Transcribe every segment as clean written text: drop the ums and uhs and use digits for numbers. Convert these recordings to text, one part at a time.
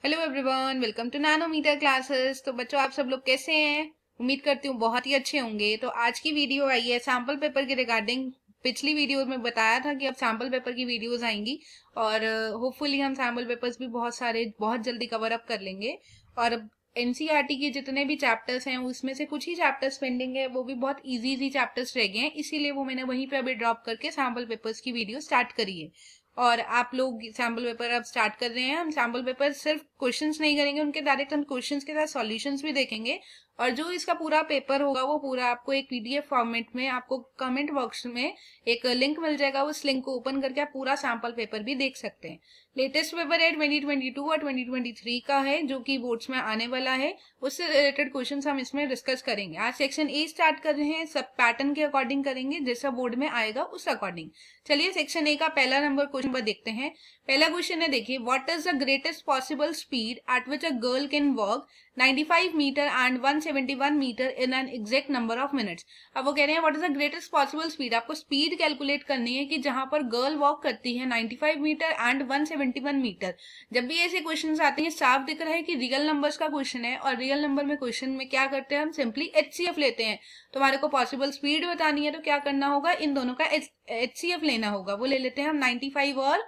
Hello everyone, welcome to nanometer classes. तो बच्चों, आप सब लोग कैसे हैं? उम्मीद करती हूँ बहुत ही अच्छे होंगे। तो आज की वीडियो आई है सैम्पल पेपर के रिगार्डिंग। पिछली वीडियो में बताया था कि अब सैम्पल पेपर की वीडियोस आएंगी और होपफुली हम सैम्पल पेपर्स भी बहुत सारे बहुत जल्दी कवर अप कर लेंगे। और एनसीईआरटी के जितने भी चैप्टर्स हैं उसमें से कुछ ही चैप्टर्स पेंडिंग है, वो भी बहुत इजी इजी चैप्टर्स रह गए हैं, इसीलिए वो मैंने वहीं पे अभी ड्रॉप करके सैम्पल पेपर्स की वीडियो स्टार्ट करी है। और आप लोग सैम्पल पेपर अब स्टार्ट कर रहे हैं। हम सैम्पल पेपर सिर्फ क्वेश्चंस नहीं करेंगे उनके, डायरेक्ट हम क्वेश्चंस के साथ सॉल्यूशंस भी देखेंगे। और जो इसका पूरा पेपर होगा वो पूरा आपको एक पीडीएफ फॉर्मेट में, आपको कमेंट बॉक्स में एक लिंक मिल जाएगा। उस लिंक को ओपन करके आप पूरा सैम्पल पेपर भी देख सकते हैं। लेटेस्ट पेपर है 2022 और 2023 का है, जो कि बोर्ड्स में आने वाला है। उससे रिलेटेड क्वेश्चंस हम इसमें डिस्कस करेंगे। आज सेक्शन ए स्टार्ट कर रहे हैं, सब पैटर्न के अकॉर्डिंग करेंगे, जैसा बोर्ड में आएगा उस अकॉर्डिंग। चलिए सेक्शन ए का पहला नंबर क्वेश्चन पर देखते हैं। पहला क्वेश्चन है, देखिए, what is the greatest possible speed at which a girl can walk 95 metre and 171 metre in an exact number of minutes. अब वो कह रहे हैं what is the greatest possible speed, आपको स्पीड कैलकुलेट करनी है कि जहां पर गर्ल वॉक करती है 95 मीटर एंड 171 मीटर। जब भी ऐसे क्वेश्चन आते हैं साफ दिख रहा है कि रियल नंबर्स का क्वेश्चन है, और रियल नंबर में क्वेश्चन में क्या करते हैं, हम सिंपली एचसीएफ लेते हैं। तो हमारे को पॉसिबल स्पीड बतानी है तो क्या करना होगा, इन दोनों का एचसीएफ लेना होगा। वो ले लेते हैं हम 95 और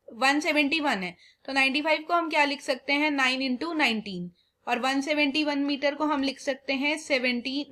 171 है, तो 95 को हम क्या लिख सकते हैं, 9 इंटू 19, और 171 मीटर को हम लिख सकते हैं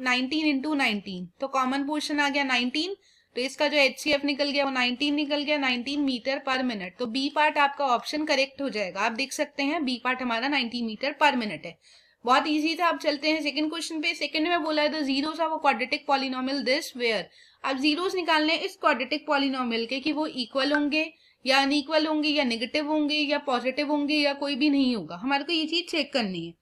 19 इंटू 19। तो कॉमन पोर्शन आ गया 19, तो इसका जो एचसीएफ निकल गया वो 19 निकल गया, 19 मीटर पर मिनट। तो बी पार्ट आपका ऑप्शन करेक्ट हो जाएगा। आप देख सकते हैं बी पार्ट हमारा 90 मीटर पर मिनट है। बहुत इजी था। अब चलते हैं सेकंड क्वेश्चन पे। सेकंड में बोला है the zeros of a quadratic polynomial this where. अब जीरोस निकालने इस क्वाड्रेटिक पॉलिनोमियल के कि वो इक्वल होंगे या अनइक्वल होंगे या नेगेटिव होंगे या पॉजिटिव होंगे या कोई भी नहीं होगा। हमारे को ये चीज चेक करनी है।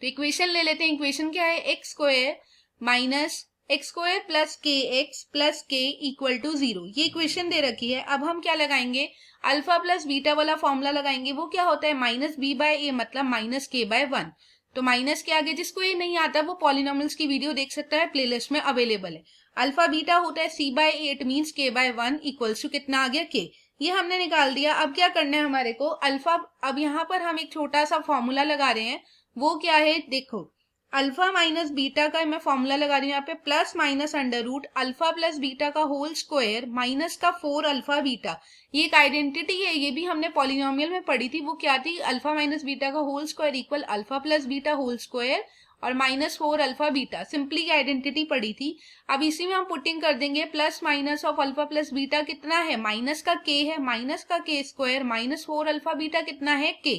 तो इक्वेशन ले लेते हैं। इक्वेशन क्या है, x square minus x square plus के एक्स प्लस के इक्वल टू 0। ये इक्वेशन दे रखी है। अब हम क्या लगाएंगे, अल्फा प्लस बीटा वाला फॉर्मूला लगाएंगे। वो क्या होता है, माइनस बी बाय ए मतलब माइनस के बाय 1। तो माइनस के आगे जिसको ये नहीं आता वो पॉलिनोमियल्स की वीडियो देख सकता है, प्लेलिस्ट में अवेलेबल है। अल्फा बीटा होता है सी बाय ए, इट मीन्स के बाय 1 इक्वल्स टू कितना आ गया, के। ये हमने निकाल दिया। अब क्या करना है हमारे को, अल्फा, अब यहाँ पर हम एक छोटा सा फॉर्मूला लगा रहे हैं। वो क्या है, देखो, अल्फा माइनस बीटा का मैं फॉर्मूला लगा रही हूँ यहाँ पे, plus minus under root alpha plus beta का होल स्क्वायर माइनस का 4 अल्फा बीटा। ये एक आइडेंटिटी है, ये भी हमने पॉलिनोमियल में पढ़ी थी। वो क्या थी, अल्फा माइनस बीटा का whole square equal alpha plus beta whole square और minus 4 alpha beta. Simply identity पढ़ी थी। अब इसी में हम पुटिंग कर देंगे, plus minus of alpha plus beta कितना है, माइनस का के है, माइनस का के स्क्वायर माइनस 4 अल्फा बीटा कितना है, के।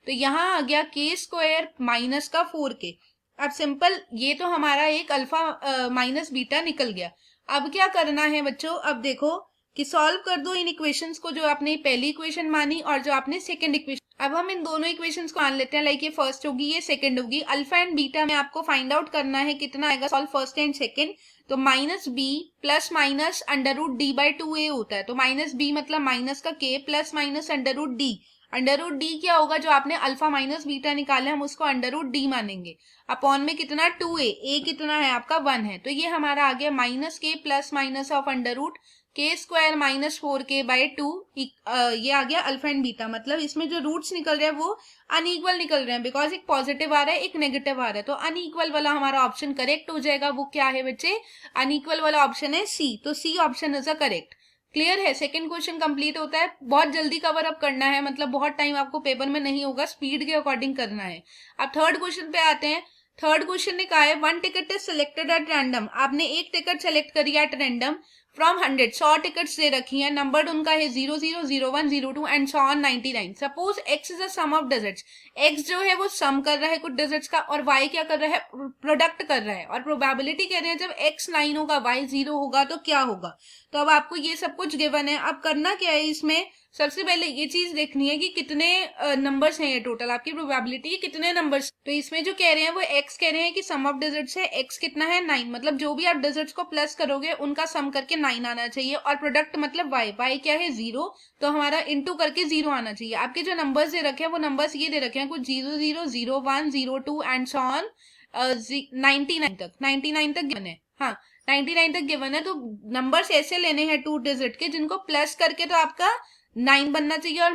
तो यहाँ आ गया के स्क्वायर माइनस का 4 के। अब सिंपल, ये तो हमारा एक अल्फा माइनस बीटा निकल गया। अब क्या करना है बच्चों, अब देखो कि सॉल्व कर दो इन इक्वेशंस को, जो आपने पहली इक्वेशन मानी और जो आपने सेकंड इक्वेशन। अब हम इन दोनों इक्वेशंस को मान लेते हैं, लाइक ये फर्स्ट होगी ये सेकंड होगी। अल्फा एंड बीटा में आपको फाइंड आउट करना है कितना आएगा, सॉल्व फर्स्ट एंड सेकंड। तो minus B plus minus under root D by 2a होता है। तो माइनस बी मतलब माइनस का K plus minus under root D. Under root D क्या होगा, जो आपने अल्फा माइनस बीटा निकाले हम उसको अंडर रूट डी मानेंगे। अपॉन में कितना 2a, ए कितना है आपका 1 है। तो ये हमारा आ गया minus K plus minus of under root K square minus 4k by 2। ये आ गया अल्फा एंड बीटा। मतलब इसमें जो रूट्स निकल रहे हैं वो अनइक्वल निकल रहे हैं, बिकॉज एक पॉजिटिव आ रहा है एक नेगेटिव आ रहा है। तो अनइक्वल वाला हमारा ऑप्शन करेक्ट हो जाएगा। वो क्या है बच्चे, अनइक्वल वाला ऑप्शन है सी। तो C option is a correct. Clear है, सेकंड क्वेश्चन कंप्लीट होता है। बहुत जल्दी कवर अप करना है, मतलब बहुत टाइम आपको पेपर में नहीं होगा, स्पीड के अकॉर्डिंग करना है। अब थर्ड क्वेश्चन पे आते हैं। थर्ड क्वेश्चन ने कहा है one ticket is selected at random. आपने एक टिकट सेलेक्ट करी एट रैंडम फ्रॉम 100। 100 टिकट्स दे रखी हैं, नंबर्ड उनका है 00, 01, 02 and so on 99। Suppose X is a sum of deserts. X जो है वो सम कर रहा है कुछ डेजर्ट्स का, और वाई क्या कर रहा है, प्रोडक्ट कर रहा है। और प्रोबेबिलिटी कह रहे हैं जब एक्स 9 होगा वाई 0 होगा तो क्या होगा। तो अब आपको ये सब कुछ गिवन है। अब करना क्या है, इसमें सबसे पहले ये चीज देखनी है कि कितने नंबर्स हैं, ये टोटल आपकी प्रोबेबिलिटी कितने नंबर्स। तो इसमें जो कह रहे हैं वो एक्स कह रहे हैं कि सम ऑफ डेजर्ट्स है, एक्स कितना है 9, मतलब जो भी आप डेजर्ट्स को प्लस करोगे उनका सम करके 9 आना चाहिए। और प्रोडक्ट मतलब वाई, वाई क्या है 0, तो हमारा इंटू करके 0 आना चाहिए। आपके जो नंबर्स दे रखे हैं वो नंबर्स ये दे रखे हैं कुछ 00, 01, 02 एंड सो ऑन 99 तक। 99 तक गिवन है, हाँ 99 तक गिवन है। तो नंबर्स ऐसे लेने हैं 2 डिजिट के जिनको प्लस करके तो आपका 9 बनना चाहिए और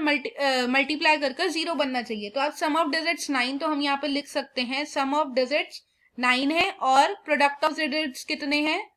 मल्टीप्लाई कर 0 बनना चाहिए। तो अब सम ऑफ डिजिट्स 9, तो हम यहाँ पे लिख सकते हैं सम ऑफ डिजिट्स 9 है और प्रोडक्ट ऑफ डिजिट्स कितने हैं,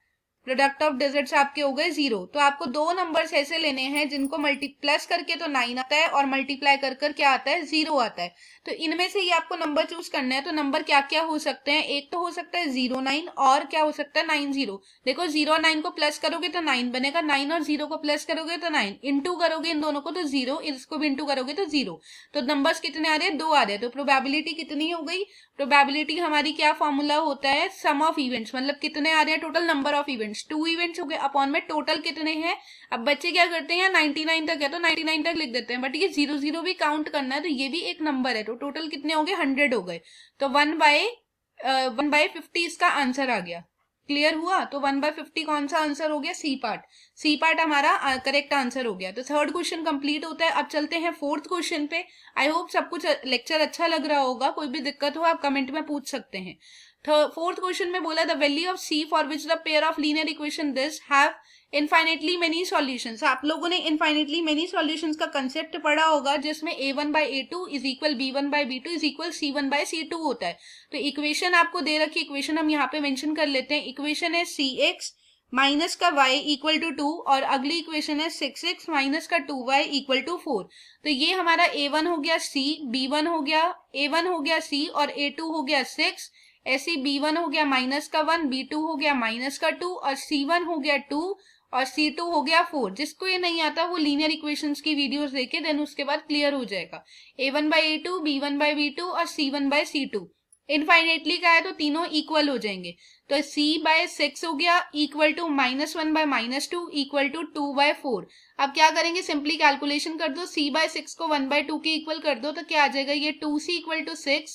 प्रोडक्ट ऑफ डिजिट्स आपके हो गए 0। तो आपको दो नंबर्स ऐसे लेने हैं जिनको प्लस करके तो 9 आता है और मल्टीप्लाई कर क्या आता है, 0 आता है। तो इनमें से ही आपको नंबर चूज करना है। तो नंबर क्या क्या हो सकते हैं, एक तो हो सकता है 09 और क्या हो सकता है 90। देखो 0 और 9 को प्लस करोगे तो 9 बनेगा, 9 और 0 को प्लस करोगे तो 9, इंटू करोगे इन दोनों को तो 0, इसको भी इंटू करोगे तो 0। तो नंबर्स कितने आ रहे हैं, 2 आ रहे हैं। तो प्रोबेबिलिटी कितनी हो गई, प्रोबेबिलिटी हमारी क्या फॉर्मूला होता है, सम ऑफ इवेंट्स, मतलब कितने आ रहे हैं total number of events, 2 events हो गए अपॉन में टोटल कितने हैं। अब बच्चे क्या करते हैं, 99 तक है तो 99 तक लिख देते हैं, बट ये 0 भी काउंट करना है तो ये भी एक नंबर है। तो टोटल कितने हो गए, 100 हो गए। तो 1/50 इसका आंसर आ गया। क्लियर हुआ। तो 1/50 कौन सा आंसर हो गया, सी पार्ट। सी पार्ट हमारा करेक्ट आंसर हो गया। तो थर्ड क्वेश्चन कंप्लीट होता है। अब चलते हैं फोर्थ क्वेश्चन पे। आई होप सब कुछ लेक्चर अच्छा लग रहा होगा, कोई भी दिक्कत हो आप कमेंट में पूछ सकते हैं। फोर्थ क्वेश्चन में बोला the value of C for which the pair of linear equation this have infinitely many solutions. आप लोगों ने इनफाइनेटली मेनी सॉल्यूशंस का कंसेप्ट पढ़ा होगा, जिसमें a1/a2 is equal b1/b2 is equal c1/c2 होता है। तो इक्वेशन आपको दे रखी, इक्वेशन हम यहाँ पे मेंशन कर लेते हैं। इक्वेशन है cx माइनस का y इक्वल टू 2 और अगली इक्वेशन है 6x माइनस का 2y इक्वल टू 4। तो ये हमारा a1 हो गया c, b1 हो गया, a1 हो गया c और a2 हो गया 6। ऐसे b1 हो गया माइनस का 1, b2 हो गया माइनस का 2 और c1 हो गया 2 और C2 हो गया 4। जिसको ये नहीं आता वो लीनियर इक्वेशंस की वीडियोस देखे, देन उसके बाद क्लियर हो जाएगा। a1/a2, b1/b2 और c1/c2 इनफाइनेटली का है तो तीनों इक्वल हो जाएंगे। तो c/6 हो गया इक्वल टू -1/-2 इक्वल टू 2/4। अब क्या करेंगे, सिंपली कैलकुलेशन कर दो, c/6 को 1/2 के इक्वल कर दो तो क्या आ जाएगा, ये 2c equal to 6,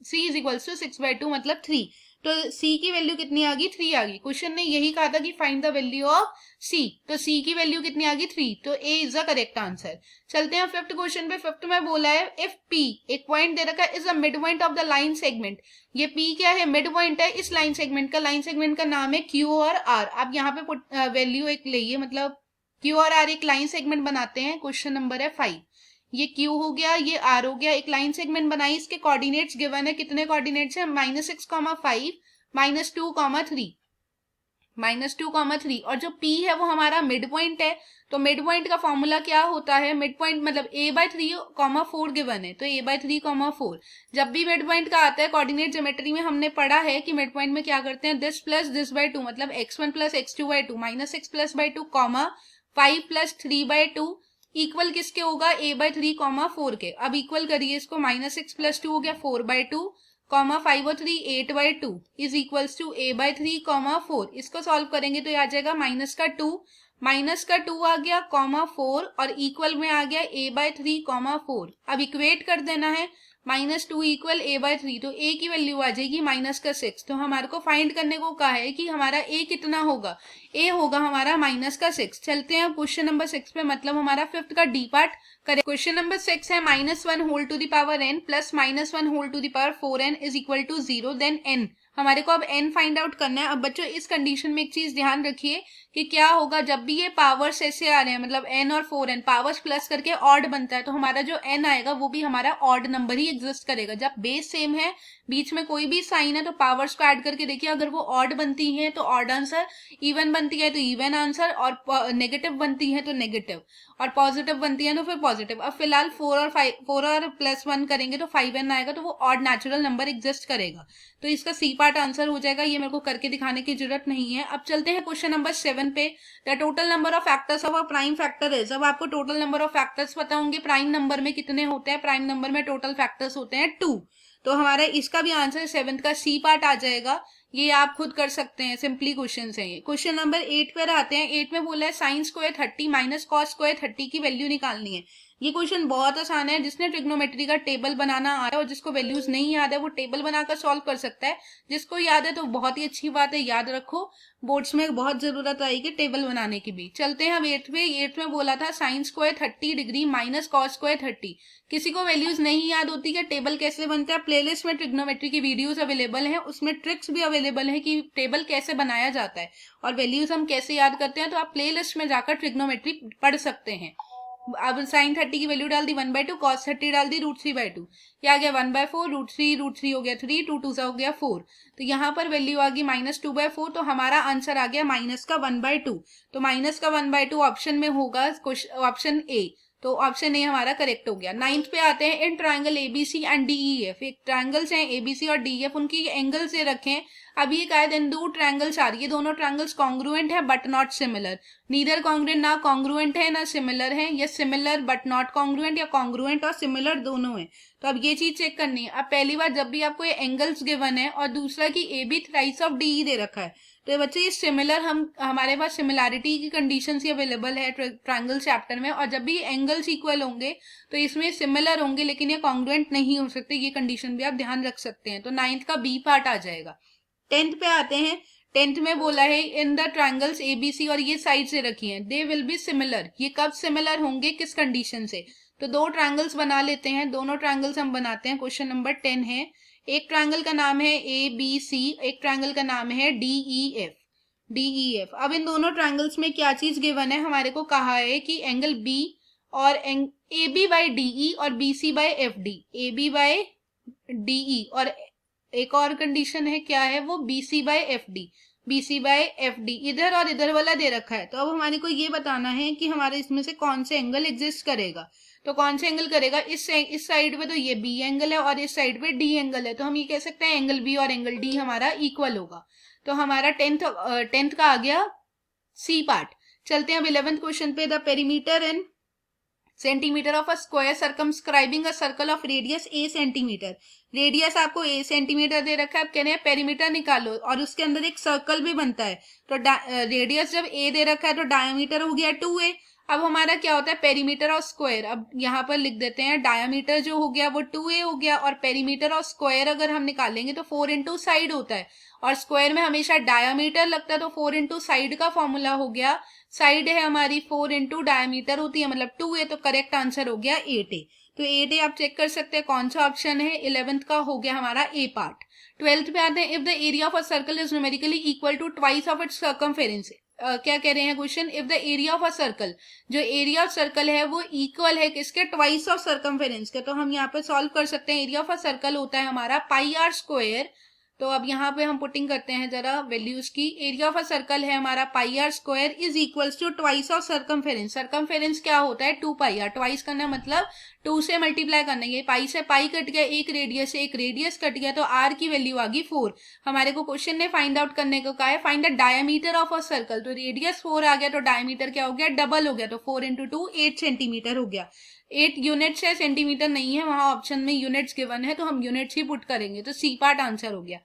c is equal to 6/2 मतलब 3। तो c की वैल्यू कितनी आ गई, 3 आ गई। क्वेश्चन ने यही कहा था कि find the value of c, तो c की वैल्यू कितनी आ गई, 3। तो a is the correct answer. चलते हैं फिफ्थ क्वेश्चन पे। फिफ्थ में बोला है इफ p एक पॉइंट दे रखा है is the mid point of the line segment. ये p क्या है, मिड पॉइंट है इस लाइन सेगमेंट का। लाइन सेगमेंट का नाम है q और r। आप यहाँ पे वैल्यू एक लेइए, मतलब q और r एक लाइन सेगमेंट बनाते हैं। क्वेश्चन नंबर है 5। ये Q हो गया, ये R हो गया, एक लाइन सेगमेंट बनाई, इसके कोऑर्डिनेट्स गिवन है। कितने कोऑर्डिनेट्स है, -6, -5, -2, -3, -2, 3। और जो P है वो हमारा मिड पॉइंट है। तो मिड पॉइंट का फॉर्मूला क्या होता है, मिड पॉइंट मतलब a/3, 4 गिवन है, तो a/3, 4। जब भी मिड पॉइंट का आता है कोऑर्डिनेट ज्योमेट्री में हमने पढ़ा है कि मिड पॉइंट में क्या करते हैं, दिस प्लस दिस बाय 2 मतलब x1 plus x2/2 -6 plus by 2 5 plus 3/2 equal किसके होगा, a/3, 4 के। अब इक्वल करिए इसको, -6 प्लस 2 हो गया 4/2, 5 और 3 8/2 इज इक्वल्स टू a/3, 4। इसको सॉल्व करेंगे तो ये आ जाएगा -2 आ गया, 4 और इक्वल में आ गया a/3, 4। अब इक्वेट कर देना है, -2 इक्वल a/3, तो a की वैल्यू आ जाएगी -6। तो हमारे को फाइंड करने को कहा है कि हमारा a कितना होगा, a होगा हमारा -6। चलते हैं क्वेश्चन नंबर 6 पे, मतलब हमारा फिफ्थ का डी पार्ट करें। क्वेश्चन नंबर 6 है -1 whole to the power n plus -1 whole to the power 4n is equal to 0 then n। हमारे को अब n फाइंड आउट करना है। अब बच्चों इस कंडीशन में एक चीज ध्यान रखिए कि क्या होगा, जब भी ये पावर्स ऐसे आ रहे हैं, मतलब n और 4n पावर्स प्लस करके ऑड बनता है, तो हमारा जो n आएगा वो भी हमारा ऑड नंबर ही एग्जिस्ट करेगा। जब बेस सेम है, बीच में कोई भी साइन है, तो पावर्स को ऐड करके देखिए, अगर वो ऑड बनती है तो ऑड आंसर, इवन बनती है तो इवन आंसर, और नेगेटिव बनती है तो नेगेटिव, और पॉजिटिव बनती है तो फिर पॉजिटिव। अब फिलहाल 4 और +1 करेंगे तो 5n आएगा, तो वो ऑड नेचुरल नंबर एग्जिस्ट करेगा। तो इसका सी पार्ट आंसर हो जाएगा। ये मेरे को करके दिखाने की जरूरत नहीं है। अब चलते हैं क्वेश्चन नंबर 7 पे। The total number of factors of a prime factor है। जब आपको टोटल नंबर ऑफ फैक्टर्स पता होंगे, प्राइम नंबर में कितने होते हैं, प्राइम नंबर में टोटल फैक्टर्स होते हैं 2। तो हमारा इसका भी आंसर 7th का सी पार्ट आ जाएगा। ये आप खुद कर सकते हैं, सिंपली क्वेश्चन है ये। क्वेश्चन नंबर 8 पर आते हैं। 8 में बोला है sine square 30 minus cos square 30 की वैल्यू निकालनी है। ये क्वेश्चन बहुत आसान है। जिसने ट्रिग्नोमेट्री का टेबल बनाना आ रहा है और जिसको वैल्यूज नहीं याद है वो टेबल बनाकर सॉल्व कर सकता है। जिसको याद है तो बहुत ही अच्छी बात है, याद रखो, बोर्ड्स में बहुत जरूरत आएगी टेबल बनाने की भी। चलते हैं अब 8 में बोला था sine square 30 degree minus cos square 30। किसी को वैल्यूज नहीं याद होती कि टेबल कैसे बनता है, प्लेलिस्ट में ट्रिग्नोमेट्री की वीडियोस अवेलेबल हैं, उसमें ट्रिक्स भी अवेलेबल है कि टेबल कैसे बनाया जाता है और वैल्यूज हम कैसे याद करते हैं। तो आप प्लेलिस्ट में जाकर ट्रिग्नोमेट्री पढ़ सकते हैं। अब साइन 30 की वैल्यू डाल दी 1/2, कॉस 30 डाल दी √3/2, ये आ गया 1/4, √3 हो गया 3, 2 2 हो गया 4, तो यहाँ पर वैल्यू आ गई -2/4, तो हमारा आंसर आ गया माइनस का 1/2, तो माइनस का 1/2 ऑप्शन में होगा ऑप्शन ए, तो ऑप्शन ए हमारा करेक्ट हो गया। 9th पे आते हैं, in triangle ABC and DEF, एक ट्राइंगल्स हैं एबीसी और डीईएफ, उनकी एंगल से रखें। अब ये कहा है दो ट्राइंगल्स आ रही है, दोनों ट्राइंगल्स कॉन्ग्रुएंट है but not similar, neither congruent, ना कॉन्ग्रुएंट है ना सिमिलर है, या सिमिलर बट नॉट कॉन्ग्रुएंट, या कॉन्ग्रुएंट और सिमिलर दोनों है। तो अब ये चीज चेक करनी है। अब पहली बार जब भी आपको ये एंगल्स गिवन है और दूसरा की A B thrice of D दे रखा है, तो बच्चे ये सिमिलर, हमारे पास सिमिलैरिटी की कंडीशन ही अवेलेबल है ट्राइंगल चैप्टर में, और जब भी एंगल्स इक्वल होंगे तो इसमें सिमिलर होंगे लेकिन ये कॉन्ग्रुएंट नहीं हो सकते, ये कंडीशन भी आप ध्यान रख सकते हैं। तो 9th का बी पार्ट आ जाएगा। 10th पे आते हैं, 10th में बोला है इन द ट्राइंगल्स एबीसी, और ये साइड से रखी हैं, दे विल बी सिमिलर, ये कब सिमिलर होंगे, किस कंडीशन से। तो दो ट्राइंगल्स बना लेते हैं, दोनों ट्राइंगल्स हम बनाते हैं। क्वेश्चन नंबर 10 है, एक ट्राइंगल का नाम है ए बी सी, एक ट्राइंगल का नाम है डीईएफ। अब इन दोनों ट्राइंगल्स में क्या चीज गिवन है, हमारे को कहा है कि एंगल बी और ए बी बाई डीई और B C by F D, A B by DE, और एक और कंडीशन है, क्या है वो, बीसी बाय एफ डी, इधर और इधर वाला दे रखा है। तो अब हमारे को ये बताना है कि हमारे इसमें से कौन से एंगल एग्जिस्ट करेगा। तो कौन से एंगल करेगा, इस साइड पे तो ये बी एंगल है और इस साइड पे डी एंगल है, तो हम ये कह सकते हैं एंगल बी और एंगल डी हमारा इक्वल होगा। तो हमारा टेंथ का आ गया सी पार्ट। चलते हैं अब 11th क्वेश्चन पे, the perimeter in centimetre of a square circumscribing a circle of radius A centimetre, radius आपको ए सेंटीमीटर दे रखा है, अब कह रहे हैं पेरीमीटर निकालो और उसके अंदर एक सर्कल भी बनता है। तो रेडियस जब ए दे रखा है तो डायमीटर हो गया 2a। अब हमारा क्या होता है, पेरीमीटर और स्क्वायर, अब यहाँ पर लिख देते हैं, डायमीटर जो हो गया वो 2a हो गया, और पेरीमीटर और स्क्वायर अगर हम निकालेंगे तो 4 इंटू साइड होता है, और स्क्वायर में हमेशा डायमीटर लगता है, तो 4 इंटू साइड का फॉर्मूला हो गया, साइड है हमारी 4 इंटू डायमीटर होती है, मतलब 2a, तो करेक्ट आंसर हो गया 8a। तो 8a आप चेक कर सकते हैं कौन सा ऑप्शन है। 11th का हो गया हमारा ए पार्ट। 12th पे आते हैं, if the area of a circle is numerically equal to twice of its circumference, क्या कह रहे हैं क्वेश्चन, if the area of a circle, जो एरिया ऑफ सर्कल है वो इक्वल है किसके, ट्वाइस ऑफ सर्कमफेरेंस के। तो हम यहाँ पे सॉल्व कर सकते हैं, एरिया ऑफ अ सर्कल होता है हमारा पाई आर स्क्वायर, तो अब यहाँ पे हम पुटिंग करते हैं जरा वैल्यूज की, एरिया ऑफ अ सर्कल है हमारा pi r square is equals to twice of circumference, circumference क्या होता है 2 पाई आर, ट्वाइस करना मतलब 2 से मल्टीप्लाई करना, ये पाई से पाई कट गया, एक रेडियस से एक रेडियस कट गया, तो आर की वैल्यू आ गई 4। हमारे को क्वेश्चन ने फाइंड आउट करने को कहा है, find the diameter of a circle, तो रेडियस 4 आ गया, तो डायमीटर क्या हो गया, डबल हो गया, तो 4 इंटू 2 8 सेंटीमीटर हो गया। 8 यूनिट्स है, सेंटीमीटर नहीं है, वहां ऑप्शन में यूनिट्स गिवन है, तो हम यूनिट्स ही पुट करेंगे, तो सी पार्ट आंसर हो गया।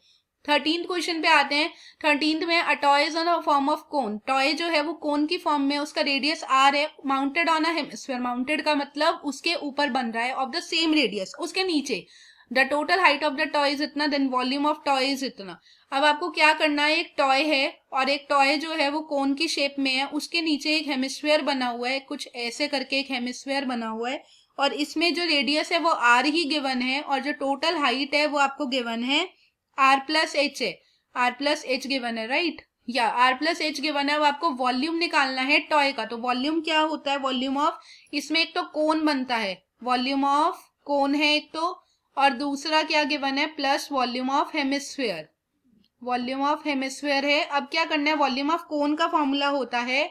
13th क्वेश्चन पे आते हैं। 13th में a toy is on a form of cone, toy जो है वो कोन की फॉर्म में, उसका रेडियस आर है, mounted on a hemisphere, mounted का मतलब उसके ऊपर बन रहा है, ऑफ द सेम रेडियस, उसके नीचे। The total height of the toy is इतना, then volume of toy is इतना। अब आपको क्या करना है, एक टॉय है और एक टॉय जो है वो कोन की शेप में है, उसके नीचे एक हेमिस्फीयर बना हुआ है, कुछ ऐसे करके एक हेमिस्फीयर बना हुआ है, और इसमें जो रेडियस है वो आर ही गिवन है, और जो टोटल हाइट है वो आपको गिवन है आर प्लस एच है, आर प्लस एच गिवन है, राइट, या आर प्लस एच गिवन है। अब आपको वॉल्यूम निकालना है टॉय का, तो वॉल्यूम क्या होता है, वॉल्यूम ऑफ, इसमें एक तो कोन बनता है, वॉल्यूम ऑफ कोन है एक तो, और दूसरा क्या गिवन है, plus volume of hemisphere, volume of hemisphere है। अब क्या करना है, वॉल्यूम ऑफ कोन का फॉर्मूला होता है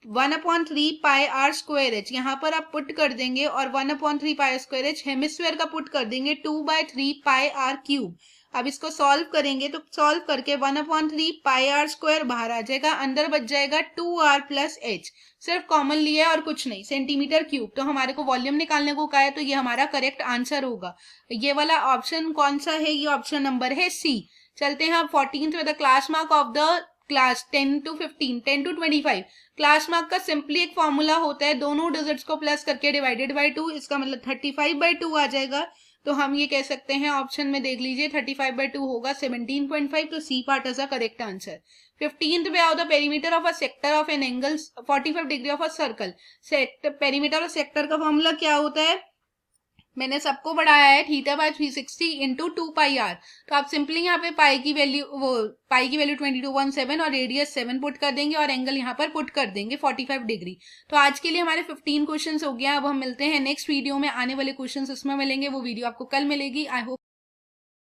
1/3 पाई आर स्क्वायर एच, यहाँ पर आप पुट कर देंगे, और 1/3 पाई स्क्वायर एच, हेमिस्फीयर का पुट कर देंगे 2/3 पाई आर क्यूब। अब इसको सॉल्व करेंगे, तो सॉल्व करके 1/3 पाई आर स्क्वायर बाहर आ जाएगा, अंदर बच जाएगा 2r प्लस एच, सिर्फ कॉमन लिया है और कुछ नहीं, सेंटीमीटर क्यूब। तो हमारे को वॉल्यूम निकालने को कहा है, तो ये हमारा करेक्ट आंसर होगा। ये वाला ऑप्शन कौन सा है, ये ऑप्शन नंबर है सी। चलते हैं 14th में, the class mark of the class 10 to 15, 10 to 25, class mark का सिंपली एक फॉर्मूला होता है, दोनों डिजिट्स को प्लस करके डिवाइडेड बाय 2, इसका मतलब 35/2 आ जाएगा। तो हम ये कह सकते हैं, ऑप्शन में देख लीजिए 35/2 होगा 17.5, तो C part is a correct answer. 15th पे आओ, the perimeter of a sector of an angle 45 degree of a circle, perimeter और सेक्टर का फॉर्मूला क्या होता है, मैंने सबको बढ़ाया है theta by 360 into 2 pi R. तो आप सिंपली यहाँ पे पाई की वैल्यू 2217 और रेडियस 7 पुट कर देंगे और एंगल यहाँ पर पुट कर देंगे 45 डिग्री। तो आज के लिए हमारे 15 क्वेश्चन हो गया। अब हम मिलते हैं नेक्स्ट वीडियो में, आने वाले क्वेश्चन उसमें मिलेंगे, वो वीडियो आपको कल मिलेगी। I hope